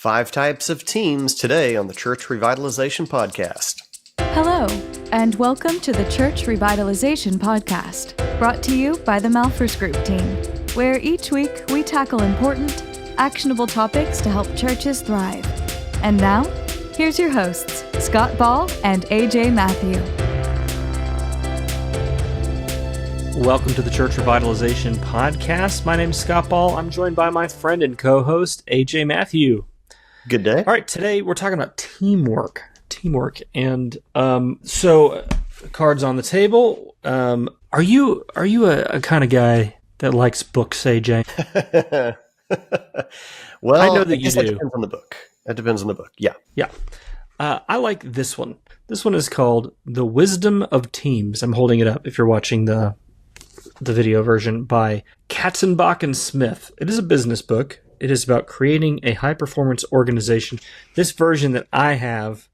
5 types of teams today on the Church Revitalization Podcast. Hello, and welcome to the Church Revitalization Podcast, brought to you by the Malphurs Group team, where each week we tackle important, actionable topics to help churches thrive. And now, here's your hosts, Scott Ball and AJ Matthew. Welcome to the Church Revitalization Podcast. My name is Scott Ball. I'm joined by my friend and co-host, AJ Matthew. Good day. All right, today we're talking about teamwork. And so cards on the table. Are you a kind of guy that likes books, AJ? Well, I know that you do. That depends on the book. That depends on the book. Yeah. I like this one. This one is called The Wisdom of Teams. I'm holding it up if you're watching the video version by Katzenbach and Smith. It is a business book. It is about creating a high-performance organization. This version that I have,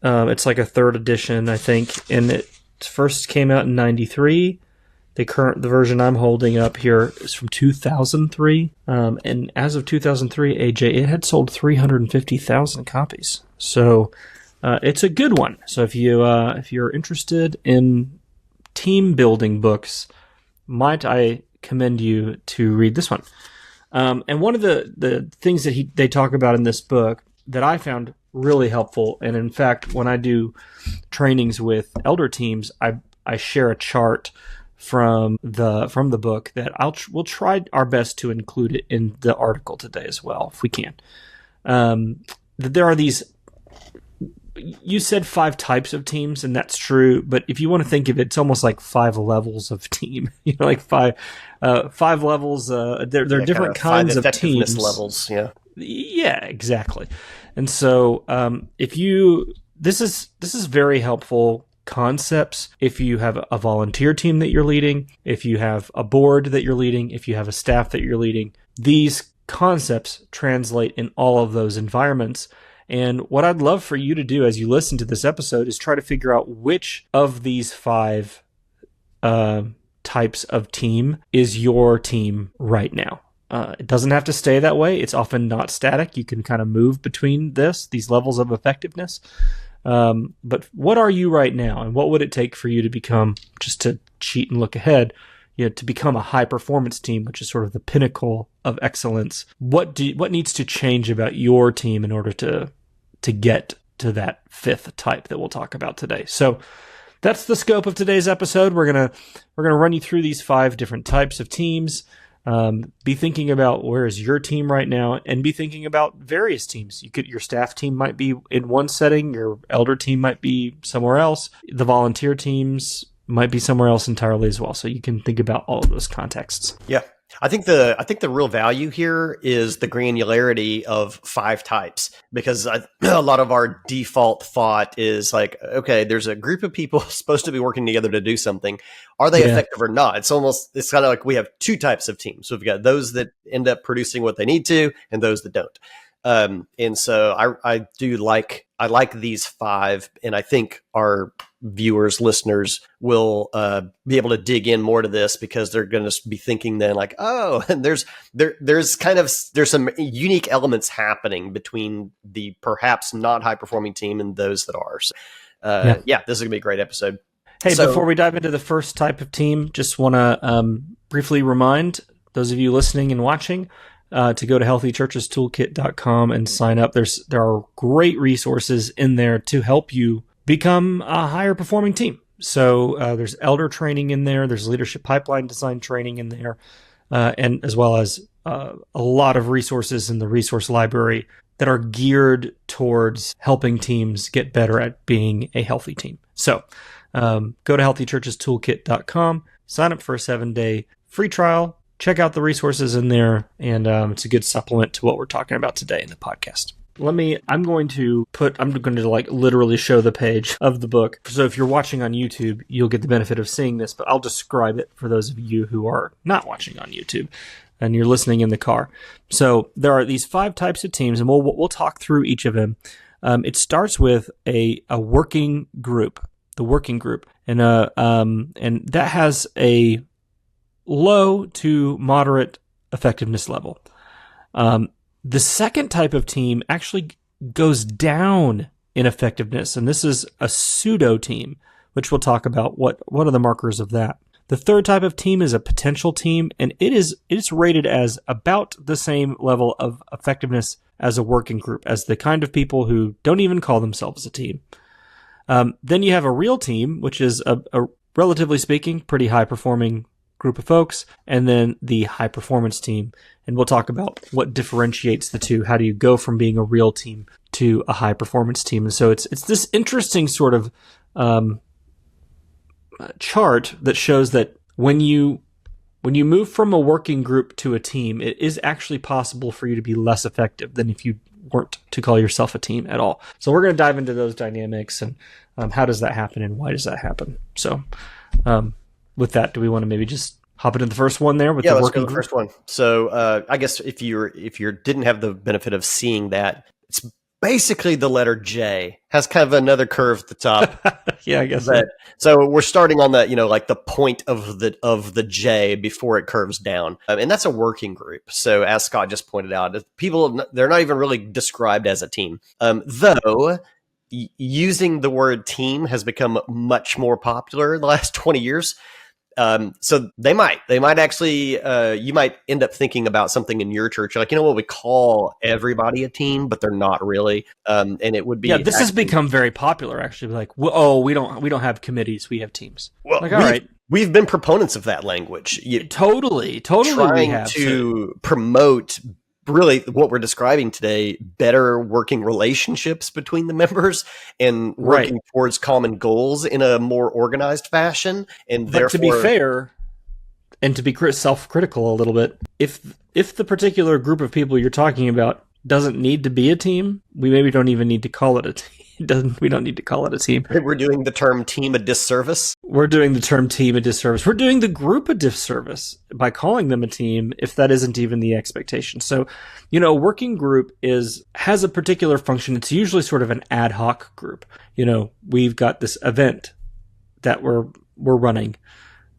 it's like a third edition, I think, and it first came out in 93. The version I'm holding up here is from 2003, and as of 2003, AJ, it had sold 350,000 copies. So it's a good one. So if you're interested in team building books, might I commend you to read this one. And one of the things that they talk about in this book that I found really helpful, and in fact, when I do trainings with elder teams, I share a chart from the book that we'll try our best to include it in the article today as well, if we can. That there are these. You said 5 types of teams, and that's true. But if you want to think of it, it's almost like 5 levels of team. Like five levels. There are different kinds of teams. Levels. Yeah, exactly. And so, this is very helpful concepts. If you have a volunteer team that you're leading, if you have a board that you're leading, if you have a staff that you're leading, these concepts translate in all of those environments. And what I'd love for you to do as you listen to this episode is try to figure out which of these 5 types of team is your team right now. It doesn't have to stay that way. It's often not static. You can kind of move between these levels of effectiveness. But what are you right now? And what would it take for you to become, just to cheat and look ahead, to become a high performance team, which is sort of the pinnacle of excellence? What needs to change about your team in order to get to that 5th type that we'll talk about today? So that's the scope of today's episode. We're gonna run you through these 5 different types of teams. Be thinking about where is your team right now, and be thinking about various teams. Your staff team might be in one setting, your elder team might be somewhere else, the volunteer teams might be somewhere else entirely as well. So you can think about all of those contexts. Yeah. I think the real value here is the granularity of 5 types, because a lot of our default thought is like, okay, there's a group of people supposed to be working together to do something. Are they effective or not? It's kind of like we have 2 types of teams. So we've got those that end up producing what they need to, and those that don't. And so I like these 5, and I think our viewers, listeners will be able to dig in more to this, because they're going to be thinking then like, oh, and there's some unique elements happening between the perhaps not high performing team and those that are. So, this is going to be a great episode. Hey, before we dive into the first type of team, just want to briefly remind those of you listening and watching to go to healthychurchestoolkit.com and sign up. There are great resources in there to help you become a higher performing team. So there's elder training in there, there's leadership pipeline design training in there, and as well as a lot of resources in the resource library that are geared towards helping teams get better at being a healthy team. So go to healthychurchestoolkit.com, sign up for a 7-day free trial. Check out the resources in there, and it's a good supplement to what we're talking about today in the podcast. I'm going to like literally show the page of the book. So if you're watching on YouTube, you'll get the benefit of seeing this, but I'll describe it for those of you who are not watching on YouTube and you're listening in the car. So there are these 5 types of teams, and we'll talk through each of them. It starts with a working group, the working group, and that has a low to moderate effectiveness level. The second type of team actually goes down in effectiveness, and this is a pseudo team, which we'll talk about. What are the markers of that? The third type of team is a potential team, and it's rated as about the same level of effectiveness as a working group, as the kind of people who don't even call themselves a team. Then you have a real team, which is a relatively speaking, pretty high-performing group of folks, and then the high-performance team. And we'll talk about what differentiates the two. How do you go from being a real team to a high-performance team? And so it's this interesting sort of chart that shows that when you move from a working group to a team, it is actually possible for you to be less effective than if you weren't to call yourself a team at all. So we're going to dive into those dynamics and how does that happen and why does that happen. So with that, do we want to maybe just hop into the first one there with the working group? First one. So I guess if you didn't have the benefit of seeing that, it's basically the letter J has kind of another curve at the top. Yeah, I guess so we're starting on that, like the point of the J before it curves down, and that's a working group. So as Scott just pointed out, people, they're not even really described as a team, though. Using the word team has become much more popular in the last 20 years. So they might actually, you might end up thinking about something in your church, like, what we call everybody a team, but they're not really. And it would be, this has become very popular actually. Like, we don't have committees. We have teams. Well, like, all right. We've been proponents of that language. Totally. Trying to promote really what we're describing today, better working relationships between the members and working towards common goals in a more organized fashion. And but to be fair, and to be self-critical a little bit, if the particular group of people you're talking about doesn't need to be a team, we maybe don't even need to call it a team. We don't need to call it a team. We're doing the term team a disservice. We're doing the term team a disservice. We're doing the group a disservice by calling them a team if that isn't even the expectation. So, a working group has a particular function. It's usually sort of an ad hoc group. We've got this event that we're running,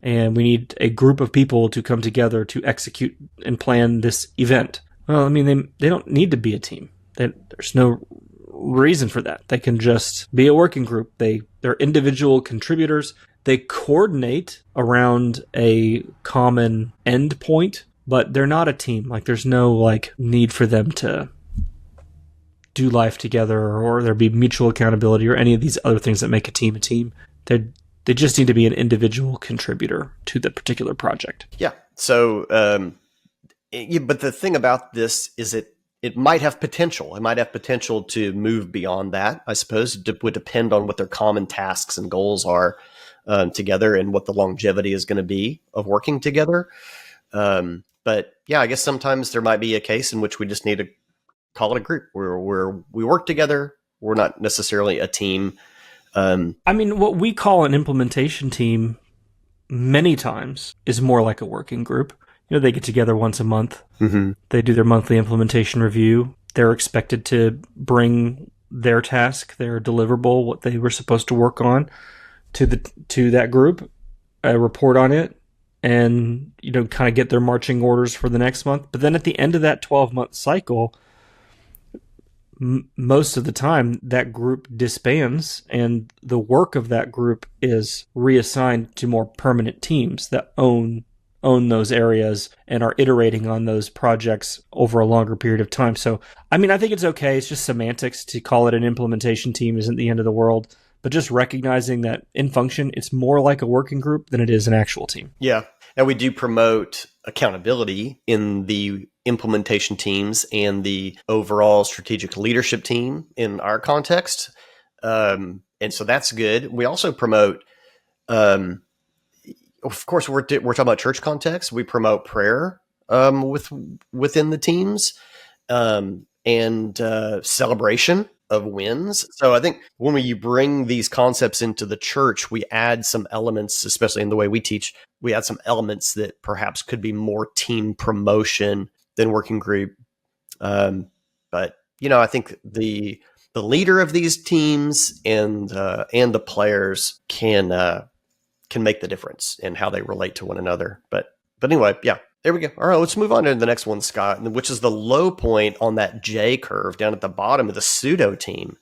and we need a group of people to come together to execute and plan this event. Well, I mean, they don't need to be a team. There's no reason for that. They can just be a working group. They're individual contributors. They coordinate around a common end point, but they're not a team. Like, there's no need for them to do life together, or there be mutual accountability, or any of these other things that make a team a team. They just need to be an individual contributor to the particular project. Yeah. So, but the thing about this is it might have potential. It might have potential to move beyond that, I suppose. It would depend on what their common tasks and goals are together, and what the longevity is going to be of working together. But yeah, I guess sometimes there might be a case in which we just need to call it a group where we work together. We're not necessarily a team. I mean, what we call an implementation team many times is more like a working group. They get together once a month. Mm-hmm. They do their monthly implementation review. They're expected to bring their task, their deliverable, what they were supposed to work on, to that group, report on it, and kind of get their marching orders for the next month. But then at the end of that 12-month cycle, most of the time that group disbands, and the work of that group is reassigned to more permanent teams that own those areas and are iterating on those projects over a longer period of time. So, I mean, I think it's okay. It's just semantics. To call it an implementation team isn't the end of the world, but just recognizing that in function, it's more like a working group than it is an actual team. Yeah. And we do promote accountability in the implementation teams and the overall strategic leadership team in our context. And so that's good. We also promote, of course, we're talking about church context. We promote prayer within the teams, and celebration of wins. So I think when you bring these concepts into the church, we add some elements, especially in the way we teach, we add some elements that perhaps could be more team promotion than working group. But I think the leader of these teams and the players can make the difference in how they relate to one another. But anyway, yeah. There we go. All right, let's move on to the next one, Scott, which is the low point on that J curve down at the bottom of the pseudo team.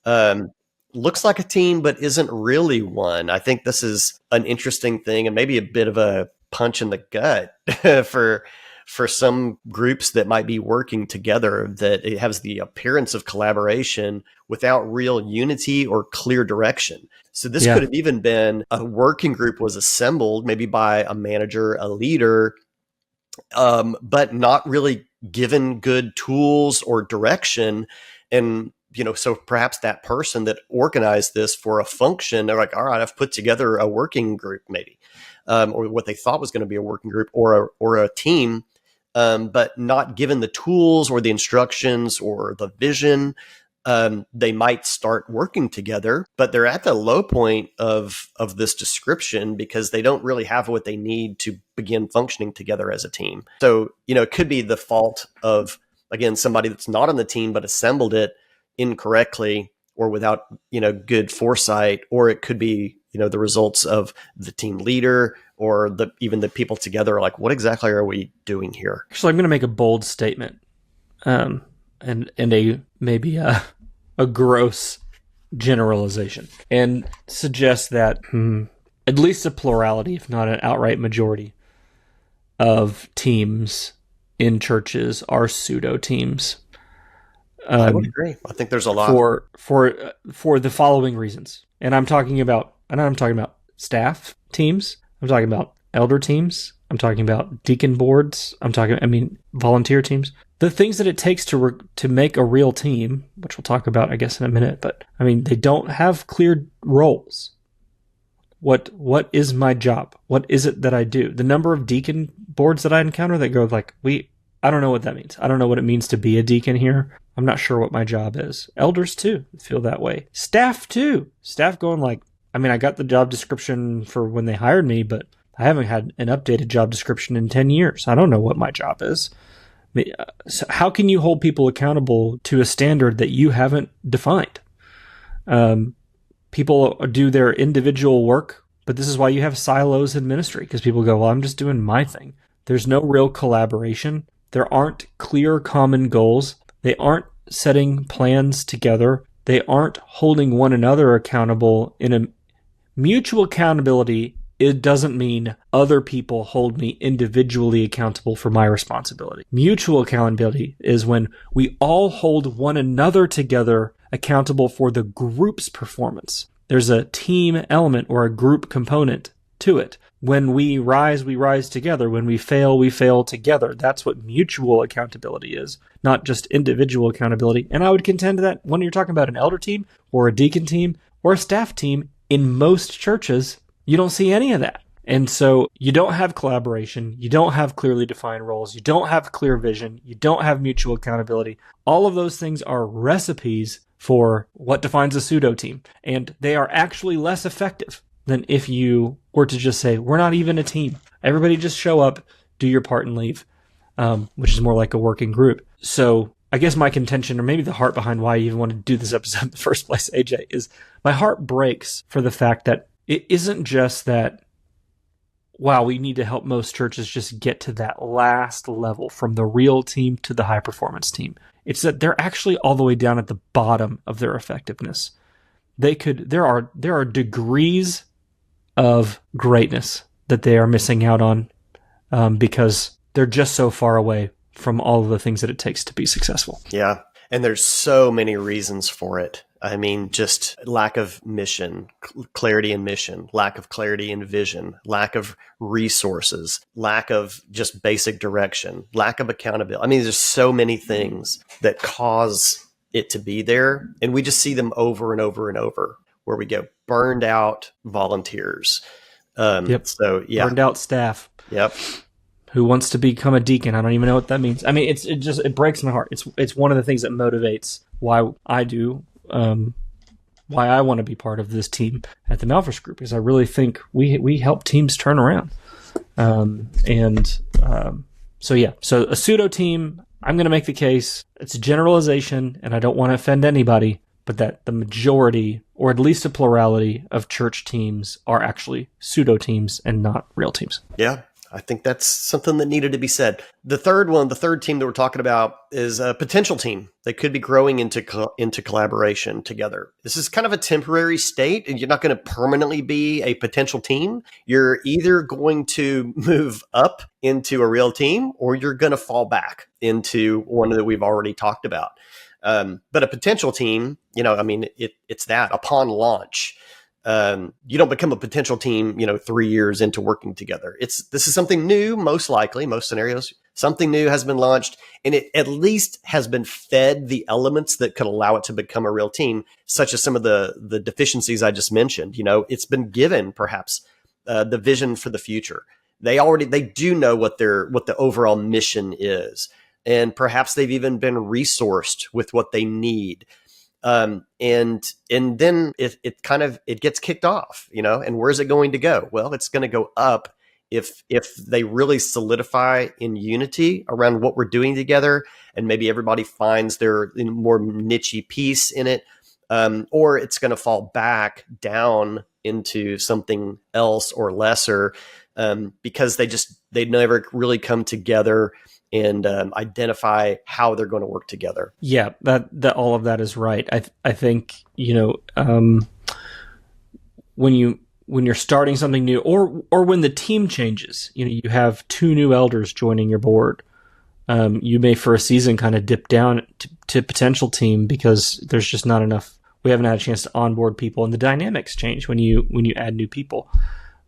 Um, Looks like a team, but isn't really one. I think this is an interesting thing and maybe a bit of a punch in the gut for some groups that might be working together, that it has the appearance of collaboration without real unity or clear direction. So this could have even been a working group was assembled maybe by a manager, a leader, but not really given good tools or direction. And, so perhaps that person that organized this for a function, they're like, all right, I've put together a working group maybe, or what they thought was going to be a working group or a team, but not given the tools or the instructions or the vision. They might start working together, but they're at the low point of this description because they don't really have what they need to begin functioning together as a team. So, it could be the fault of, again, somebody that's not on the team but assembled it incorrectly or without, good foresight, or it could be, the results of the team leader or even the people together are like, what exactly are we doing here? Actually, I'm going to make a bold statement, and a maybe a gross generalization, and suggest that at least a plurality, if not an outright majority, of teams in churches are pseudo teams. I would agree. I think there's a lot for the following reasons, and I'm talking about staff teams. I'm talking about elder teams. I'm talking about deacon boards. Volunteer teams. The things that it takes to make a real team, which we'll talk about, I guess, in a minute. But they don't have clear roles. What is my job? What is it that I do? The number of deacon boards that I encounter that go like, I don't know what that means. I don't know what it means to be a deacon here. I'm not sure what my job is. Elders too feel that way. Staff too. Staff going like, I got the job description for when they hired me, but I haven't had an updated job description in 10 years. I don't know what my job is. So how can you hold people accountable to a standard that you haven't defined? People do their individual work, but this is why you have silos in ministry, because people go, well, I'm just doing my thing. There's no real collaboration. There aren't clear common goals. They aren't setting plans together. They aren't holding one another accountable in a mutual accountability. It doesn't mean other people hold me individually accountable for my responsibility. Mutual accountability is when we all hold one another together accountable for the group's performance. There's a team element or a group component to it. When we rise together. When we fail together. That's what mutual accountability is, not just individual accountability. And I would contend that when you're talking about an elder team or a deacon team or a staff team, in most churches, you don't see any of that. And so you don't have collaboration. You don't have clearly defined roles. You don't have clear vision. You don't have mutual accountability. All of those things are recipes for what defines a pseudo team. And they are actually less effective than if you were to just say, we're not even a team. Everybody just show up, do your part, and leave, which is more like a working group. So I guess my contention, or maybe the heart behind why I even wanted to do this episode in the first place, AJ, is my heart breaks for the fact that it isn't just that, wow, we need to help most churches just get to that last level from the real team to the high performance team. It's that they're actually all the way down at the bottom of their effectiveness. There are degrees of greatness that they are missing out on because they're just so far away from all of the things that it takes to be successful. Yeah. And there's so many reasons for it. Just lack of mission, clarity in mission, lack of clarity in vision, lack of resources, lack of just basic direction, lack of accountability. There's so many things that cause it to be there. And we just see them over and over and over, where we go burned out volunteers. Yep. So yeah. Burned out staff. Yep. Who wants to become a deacon? I don't even know what that means. It breaks my heart. It's one of the things that motivates why I do, why I want to be part of this team at the Malphurs Group, is I really think we help teams turn around. So a pseudo team, I'm going to make the case, it's a generalization, and I don't want to offend anybody, but that the majority, or at least a plurality, of church teams are actually pseudo teams and not real teams. Yeah. I think that's something that needed to be said. The third team that we're talking about is a potential team. They could be growing into collaboration together. This is kind of a temporary state, and you're not going to permanently be a potential team. You're either going to move up into a real team, or you're going to fall back into one that we've already talked about. But a potential team, it's that upon launch. You don't become a potential team, 3 years into working together. This is something new, most likely, most scenarios. Something new has been launched, and it at least has been fed the elements that could allow it to become a real team, such as some of the deficiencies I just mentioned. It's been given perhaps the vision for the future. They do know what the overall mission is, and perhaps they've even been resourced with what they need. And then it gets kicked off, and where's it going to go? Well, it's going to go up if they really solidify in unity around what we're doing together, and maybe everybody finds their more niche-y piece in it, or it's going to fall back down into something else or lesser, because they never really come together and identify how they're going to work together. Yeah, that all of that is right. I think when you're starting something new, or when the team changes, you have 2 new elders joining your board. You may for a season kind of dip down to potential team because there's just not enough. We haven't had a chance to onboard people, and the dynamics change when you add new people.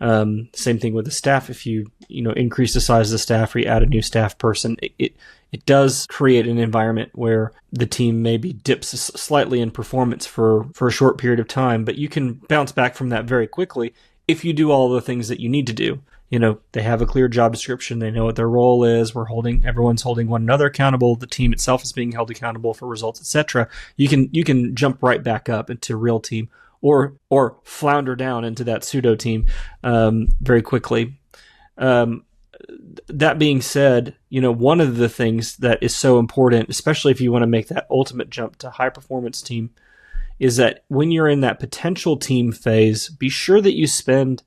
Same thing with the staff. If you increase the size of the staff or you add a new staff person, it does create an environment where the team maybe dips slightly in performance for a short period of time, but you can bounce back from that very quickly if you do all the things that you need to do. They have a clear job description. They know what their role is. Everyone's holding one another accountable. The team itself is being held accountable for results, etc. You can jump right back up into real team, or flounder down into that pseudo team very quickly. That being said, one of the things that is so important, especially if you want to make that ultimate jump to high performance team, is that when you're in that potential team phase, be sure that you spend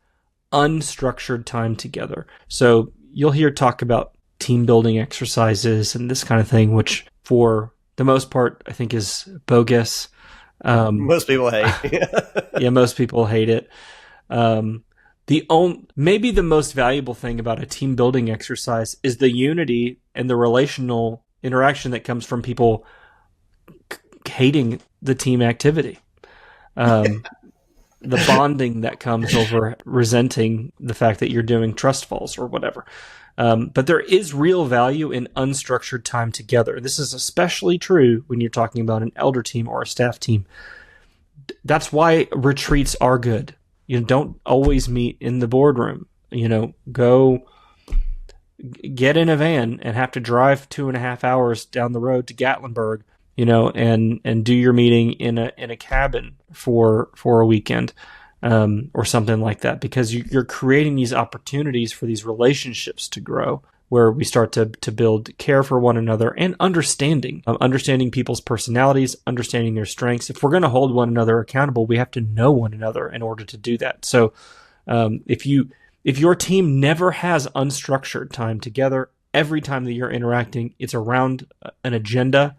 unstructured time together. So you'll hear talk about team building exercises and this kind of thing, which for the most part, I think is bogus. Most people hate. Yeah, most people hate it. Maybe the most valuable thing about a team building exercise is the unity and the relational interaction that comes from people hating the team activity. The bonding that comes over resenting the fact that you're doing trust falls or whatever. But there is real value in unstructured time together. This is especially true when you're talking about an elder team or a staff team. That's why retreats are good. Don't always meet in the boardroom. Go get in a van and have to drive 2.5 hours down the road to Gatlinburg, and do your meeting in a cabin for a weekend. Or something like that, because you're creating these opportunities for these relationships to grow, where we start to build care for one another and understanding people's personalities, understanding their strengths. If we're going to hold one another accountable, we have to know one another in order to do that. So if your team never has unstructured time together, every time that you're interacting, it's around an agenda,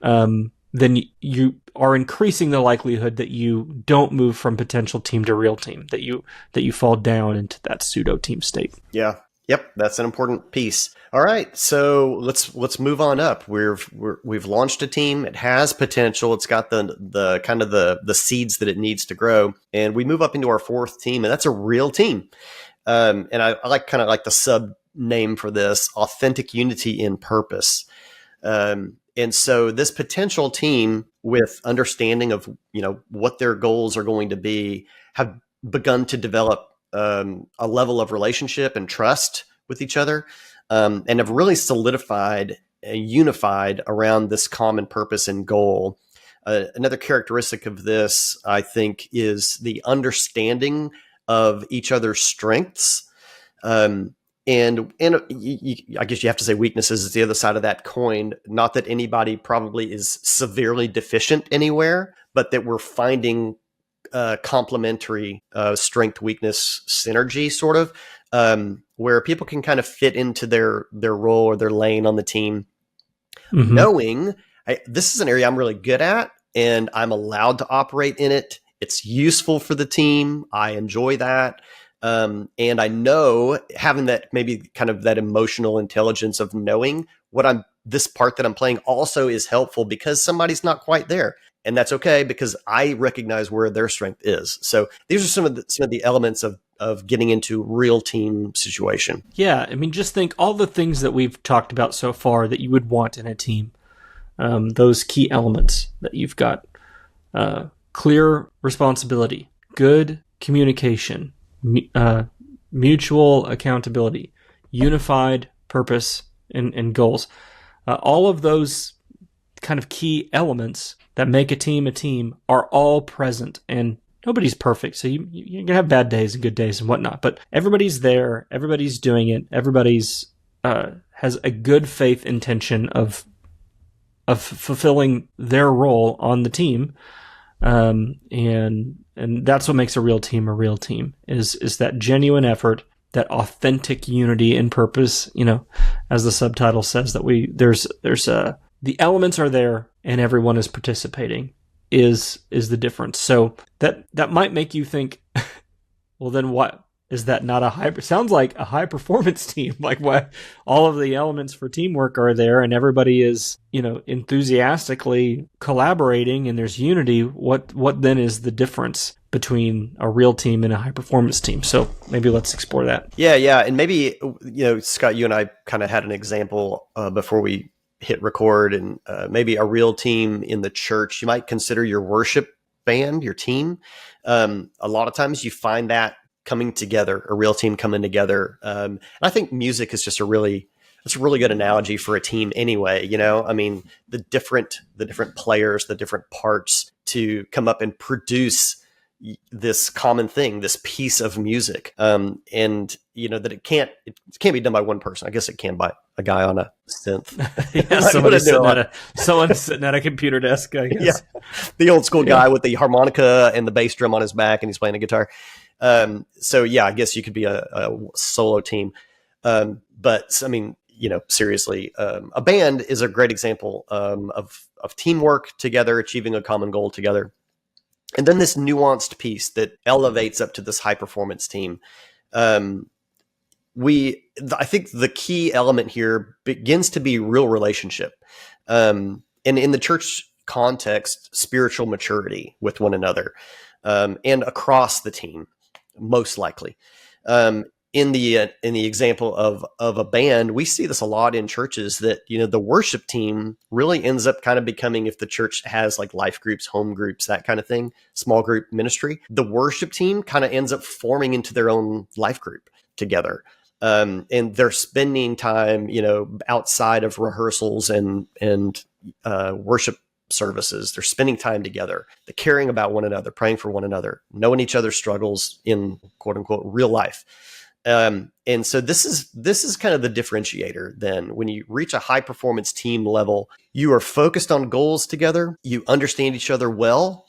then you are increasing the likelihood that you don't move from potential team to real team, that you fall down into that pseudo team state. Yeah. Yep, that's an important piece. All right, so let's move on up. We've launched a team. It has potential. It's got the kind of the seeds that it needs to grow, and we move up into our 4th team, and that's a real team. And I like the sub name for this: authentic unity in purpose. And so this potential team, with understanding of what their goals are going to be, have begun to develop a level of relationship and trust with each other, and have really solidified and unified around this common purpose and goal. Another characteristic of this, I think, is the understanding of each other's strengths. And I guess you have to say weaknesses is the other side of that coin. Not that anybody probably is severely deficient anywhere, but that we're finding complementary strength, weakness, synergy, sort of, where people can kind of fit into their role or their lane on the team, knowing this is an area I'm really good at and I'm allowed to operate in it. It's useful for the team. I enjoy that. And I know having that, maybe kind of that emotional intelligence of knowing this part that I'm playing also is helpful because somebody's not quite there. And that's okay because I recognize where their strength is. So these are some of the elements of getting into real team situation. Yeah, I mean, just think all the things that we've talked about so far that you would want in a team. Those key elements that you've got: clear responsibility, good communication, mutual accountability, unified purpose and goals. All of those kind of key elements that make a team are all present, and nobody's perfect. So you're going to have bad days and good days and whatnot, but everybody's there. Everybody's doing it. Everybody's has a good faith intention of fulfilling their role on the team. And that's what makes a real team is that genuine effort, that authentic unity and purpose, as the subtitle says, that the elements are there and everyone is participating is the difference. So that might make you think, well, then what? Is that not sounds like a high performance team? Like what? All of the elements for teamwork are there and everybody is, enthusiastically collaborating and there's unity. What then is the difference between a real team and a high performance team? So maybe let's explore that. Yeah. And maybe, Scott, you and I kind of had an example before we hit record, and maybe a real team in the church. You might consider your worship band, your team. A lot of times you find that coming together, a real team coming together. And I think music is just a really good analogy for a team anyway. I mean, the different players, the different parts to come up and produce this common thing, this piece of music. And that it can't be done by one person. I guess it can by a guy on a synth. Yeah, someone sitting at a computer desk, I guess. Yeah. The old school guy with the harmonica and the bass drum on his back and he's playing a guitar. So yeah, I guess you could be a solo team. But I mean, seriously, a band is a great example of teamwork together, achieving a common goal together. And then this nuanced piece that elevates up to this high performance team. I think the key element here begins to be real relationship. And in the church context, spiritual maturity with one another, and across the team, most likely. In the example of a band, we see this a lot in churches that, the worship team really ends up kind of becoming, if the church has like life groups, home groups, that kind of thing, small group ministry, the worship team kind of ends up forming into their own life group together. And they're spending time, outside of rehearsals and worship services. They're spending time together. They're caring about one another, praying for one another, knowing each other's struggles in quote unquote real life. And so this is kind of the differentiator. Then when you reach a high performance team level, you are focused on goals together. You understand each other well,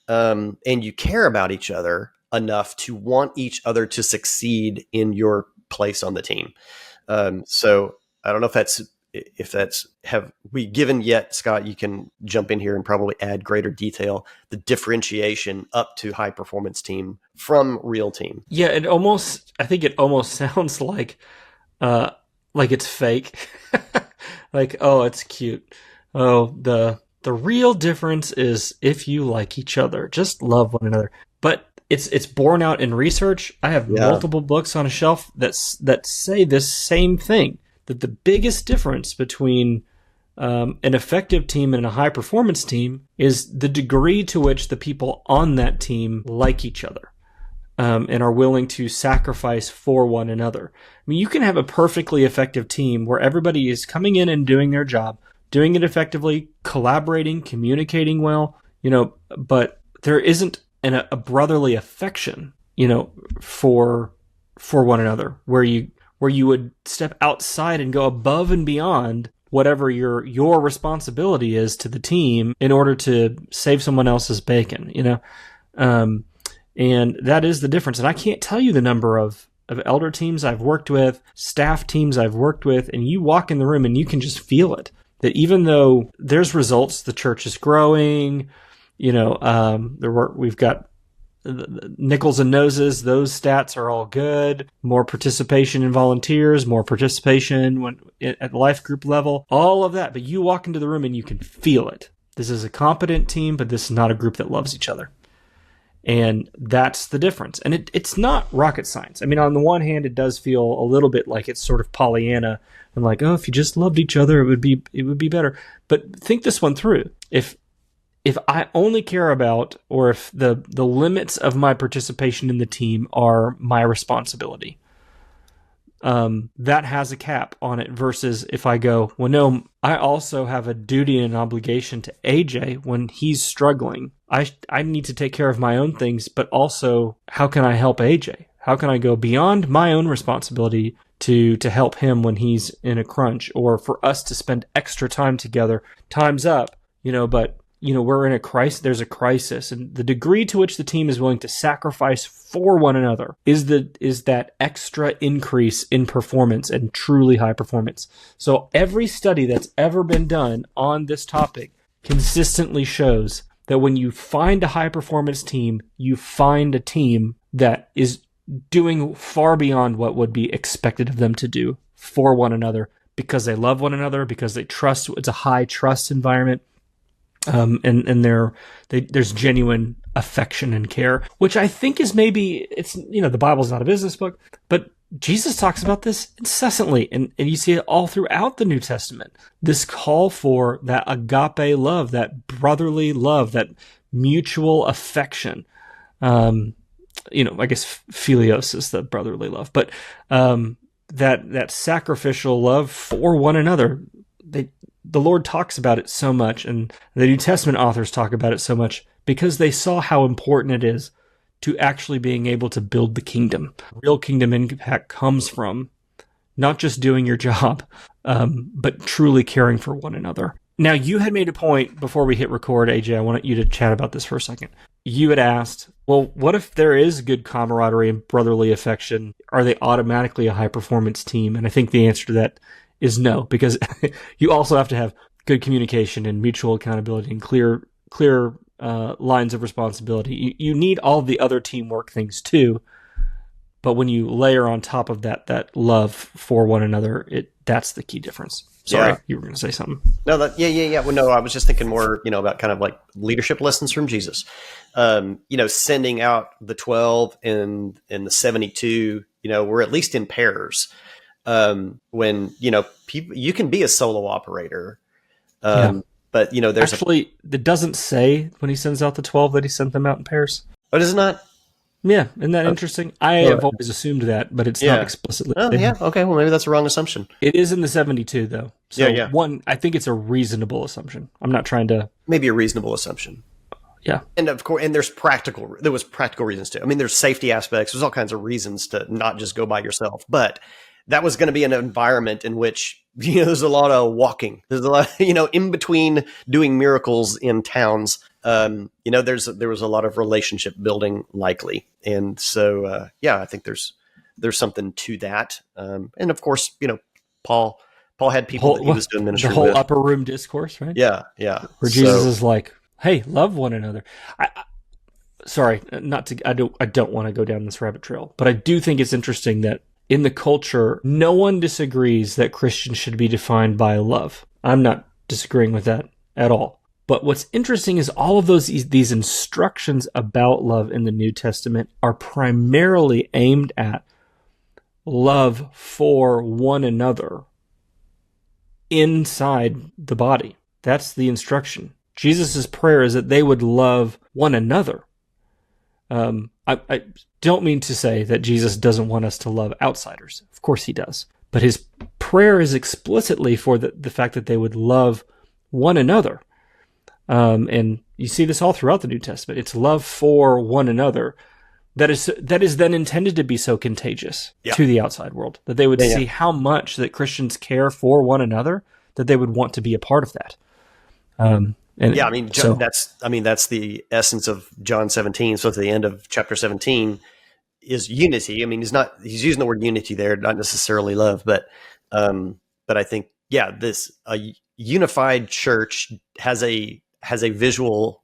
and you care about each other enough to want each other to succeed in your place on the team. So I don't know if that's have we given yet, Scott, you can jump in here and probably add greater detail, the differentiation up to high performance team from real team. Yeah. I think it almost sounds like it's fake. Like, oh, it's cute. Oh, the real difference is if you like each other, just love one another. But it's borne out in research. I have multiple books on a shelf that say this same thing. That the biggest difference between an effective team and a high-performance team is the degree to which the people on that team like each other and are willing to sacrifice for one another. I mean, you can have a perfectly effective team where everybody is coming in and doing their job, doing it effectively, collaborating, communicating well, but there isn't a brotherly affection, for one another where you would step outside and go above and beyond whatever your responsibility is to the team in order to save someone else's bacon, and that is the difference. And I can't tell you the number of of elder teams I've worked with, staff teams I've worked with, and you walk in the room and you can just feel it. That even though there's results, the church is growing, we've got nickels and noses, those stats are all good. More participation in volunteers, more participation at the life group level, all of that. But you walk into the room and you can feel it. This is a competent team, but this is not a group that loves each other. And that's the difference. And it's not rocket science. I mean, on the one hand, it does feel a little bit like it's sort of Pollyanna and like, oh, if you just loved each other, it would be better. But think this one through. If I only care about, or if the limits of my participation in the team are my responsibility, that has a cap on it, versus if I go, well, no, I also have a duty and an obligation to AJ when he's struggling. I need to take care of my own things, but also how can I help AJ? How can I go beyond my own responsibility to help him when he's in a crunch, or for us to spend extra time together? Time's up, but we're in a crisis. There's a crisis, and the degree to which the team is willing to sacrifice for one another is that extra increase in performance and truly high performance. So every study that's ever been done on this topic consistently shows that when you find a high performance team, you find a team that is doing far beyond what would be expected of them to do for one another, because they love one another, because they trust. It's a high trust environment. And there's genuine affection and care, which I think is maybe, it's, the Bible's not a business book, but Jesus talks about this incessantly, and you see it all throughout the New Testament. This call for that agape love, that brotherly love, that mutual affection. I guess philios is the brotherly love, but that sacrificial love for one another. The Lord talks about it so much, and the New Testament authors talk about it so much, because they saw how important it is to actually being able to build the kingdom. Real kingdom impact comes from not just doing your job, but truly caring for one another. Now, you had made a point before we hit record, AJ. I wanted you to chat about this for a second. You had asked, well, what if there is good camaraderie and brotherly affection? Are they automatically a high-performance team? And I think the answer to that is no, because you also have to have good communication and mutual accountability and clear lines of responsibility. You need all the other teamwork things too, but when you layer on top of that love for one another, that's the key difference. Sorry, you were going to say something. No, yeah. Well, no, I was just thinking more, about kind of like leadership lessons from Jesus. Sending out the 12 and the 72. We're at least in pairs. When people, you can be a solo operator, but there's actually it doesn't say when he sends out the 12 that he sent them out in pairs. Oh, does it not? Yeah, isn't that interesting? I have always assumed that, but it's not explicitly. Oh, yeah. Okay. Well, maybe that's a wrong assumption. It is in the 72, though. So one, I think it's a reasonable assumption. I'm not trying to. Maybe a reasonable assumption. Yeah. And of course, and there was practical reasons too. I mean, there's safety aspects. There's all kinds of reasons to not just go by yourself, but that was going to be an environment in which, there's a lot of walking. There's a lot, in between doing miracles in towns. There was a lot of relationship building likely. And so, I think there's something to that. And of course, Paul had people that he was doing ministry with. The whole upper room discourse, right? Yeah. Yeah. Where Jesus is like, hey, love one another. Sorry, I don't want to go down this rabbit trail, but I do think it's interesting that in the culture, no one disagrees that Christians should be defined by love. I'm not disagreeing with that at all. But what's interesting is all of these instructions about love in the New Testament are primarily aimed at love for one another inside the body. That's the instruction. Jesus' prayer is that they would love one another. I don't mean to say that Jesus doesn't want us to love outsiders. Of course he does. But his prayer is explicitly for the fact that they would love one another. And you see this all throughout the New Testament. It's love for one another that is then intended to be so contagious to the outside world, that they would see how much that Christians care for one another, that they would want to be a part of that. That's the essence of John 17. So at the end of chapter 17, is unity. I mean, he's using the word unity there, not necessarily love, but I think, yeah, this unified church has a visual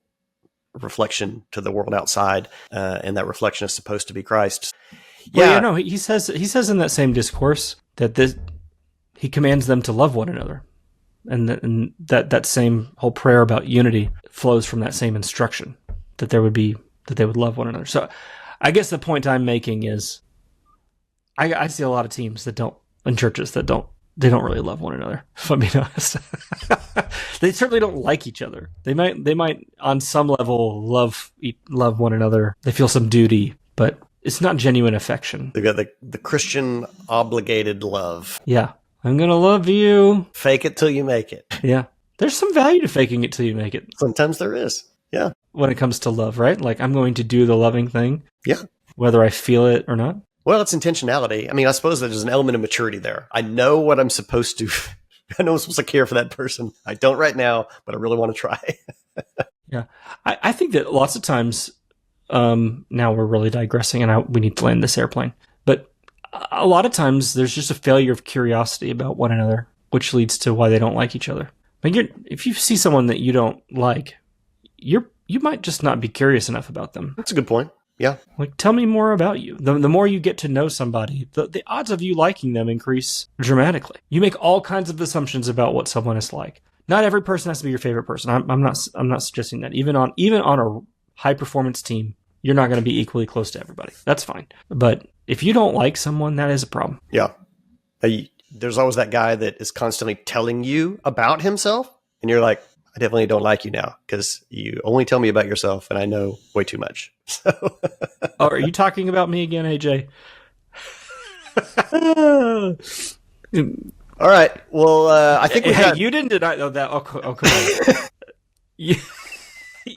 reflection to the world outside, and that reflection is supposed to be Christ. Yeah, no, he says in that same discourse that he commands them to love one another, and that same whole prayer about unity flows from that same instruction that they would love one another. So, I guess the point I'm making is, I see a lot of teams in churches that don't really love one another. If I'm being honest, they certainly don't like each other. They might on some level love one another. They feel some duty, but it's not genuine affection. They've got the Christian obligated love. Yeah. I'm going to love you. Fake it till you make it. Yeah. There's some value to faking it till you make it. Sometimes there is. Yeah. When it comes to love, right? Like, I'm going to do the loving thing. Yeah. Whether I feel it or not. Well, it's intentionality. I mean, I suppose there's an element of maturity there. I know what I'm supposed to. I know I'm supposed to care for that person. I don't right now, but I really want to try. Yeah. I think that lots of times, now we're really digressing and we need to land this airplane. But a lot of times there's just a failure of curiosity about one another, which leads to why they don't like each other. Like, if you see someone that you don't like, you might just not be curious enough about them. That's a good point. Yeah. Like, tell me more about you. The more you get to know somebody, the odds of you liking them increase dramatically. You make all kinds of assumptions about what someone is like. Not every person has to be your favorite person. I'm not suggesting that. Even on a high performance team, you're not going to be equally close to everybody. That's fine. But if you don't like someone, that is a problem. Yeah. There's always that guy that is constantly telling you about himself, and you're like, I definitely don't like you now because you only tell me about yourself, and I know way too much. So, oh, are you talking about me again, AJ? All right. Well, I think you didn't deny that. Oh, come on. you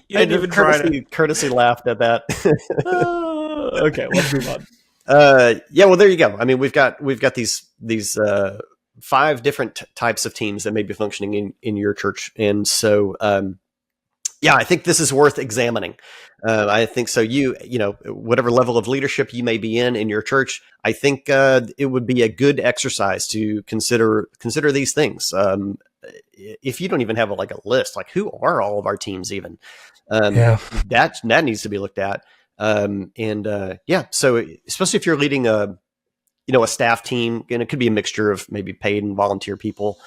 didn't even courtesy laughed at that. Okay, let's move on. Yeah, well, there you go. I mean, we've got these 5 different types of teams that may be functioning in your church, and so yeah, I think this is worth examining. I think so. You know, whatever level of leadership you may be in your church, I think it would be a good exercise to consider these things. If you don't even have a list, like who are all of our teams even? That needs to be looked at. Yeah, so especially if you're leading a staff team, and it could be a mixture of maybe paid and volunteer people,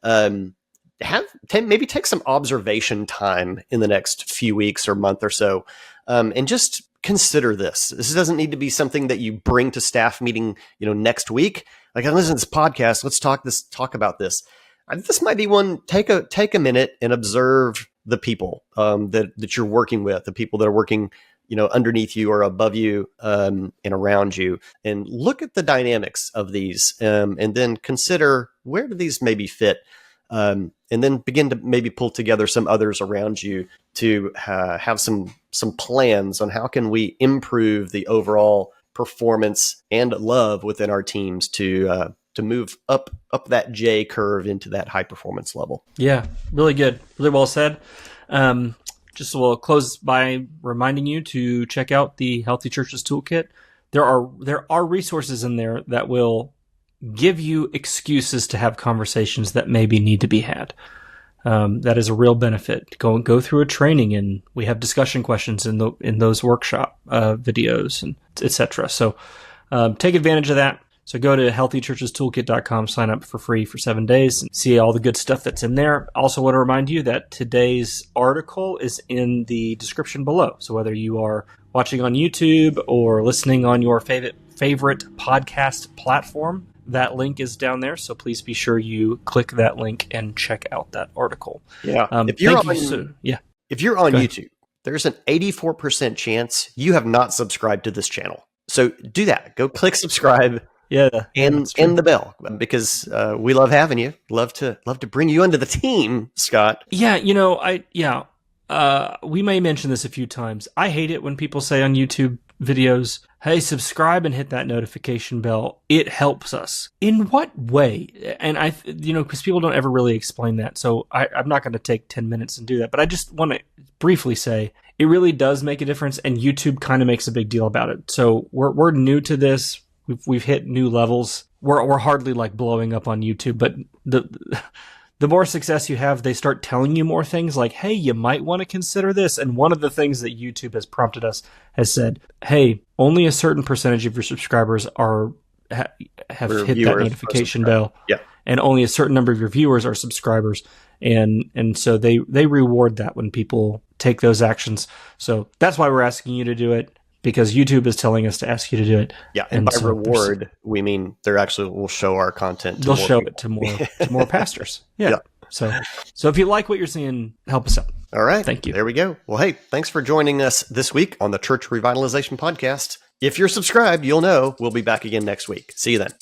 maybe take some observation time in the next few weeks or month or so, and just consider this. This doesn't need to be something that you bring to staff meeting, next week. Like, I listen to this podcast. Let's talk about this. This might be one. Take a minute and observe the people that you're working with, the people that are working, underneath you or above you, and around you, and look at the dynamics of these, and then consider where do these maybe fit, and then begin to maybe pull together some others around you to have some plans on how can we improve the overall performance and love within our teams to move up that J curve into that high performance level. Yeah, really good. Really well said. Just we'll close by reminding you to check out the Healthy Churches Toolkit. There are resources in there that will give you excuses to have conversations that maybe need to be had. That is a real benefit. Go through a training, and we have discussion questions in those workshop videos, and etc. So take advantage of that. So go to healthychurchestoolkit.com, sign up for free for 7 days, and see all the good stuff that's in there. Also want to remind you that today's article is in the description below. So whether you are watching on YouTube or listening on your favorite podcast platform, that link is down there. So please be sure you click that link and check out that article. Yeah. If you're on YouTube, there's an 84% chance you have not subscribed to this channel. So do that. Go click subscribe. Yeah, and the bell, because we love having you. Love to bring you into the team, Scott. Yeah, we may mention this a few times. I hate it when people say on YouTube videos, "Hey, subscribe and hit that notification bell. It helps us." In what way? And because people don't ever really explain that, so I'm not going to take 10 minutes and do that. But I just want to briefly say, it really does make a difference, and YouTube kind of makes a big deal about it. So we're new to this. We've hit new levels. We're hardly like blowing up on YouTube, but the more success you have, they start telling you more things like, hey, you might want to consider this. And one of the things that YouTube has prompted us has said, hey, only a certain percentage of your subscribers have hit that notification bell. Yeah. And only a certain number of your viewers are subscribers. And so they reward that when people take those actions. So that's why we're asking you to do it, because YouTube is telling us to ask you to do it. Yeah, and by so reward, we mean they actually will show our content. They'll show it to more pastors. Yeah. So if you like what you're seeing, help us out. All right. Thank you. There we go. Well, hey, thanks for joining us this week on the Church Revitalization Podcast. If you're subscribed, you'll know we'll be back again next week. See you then.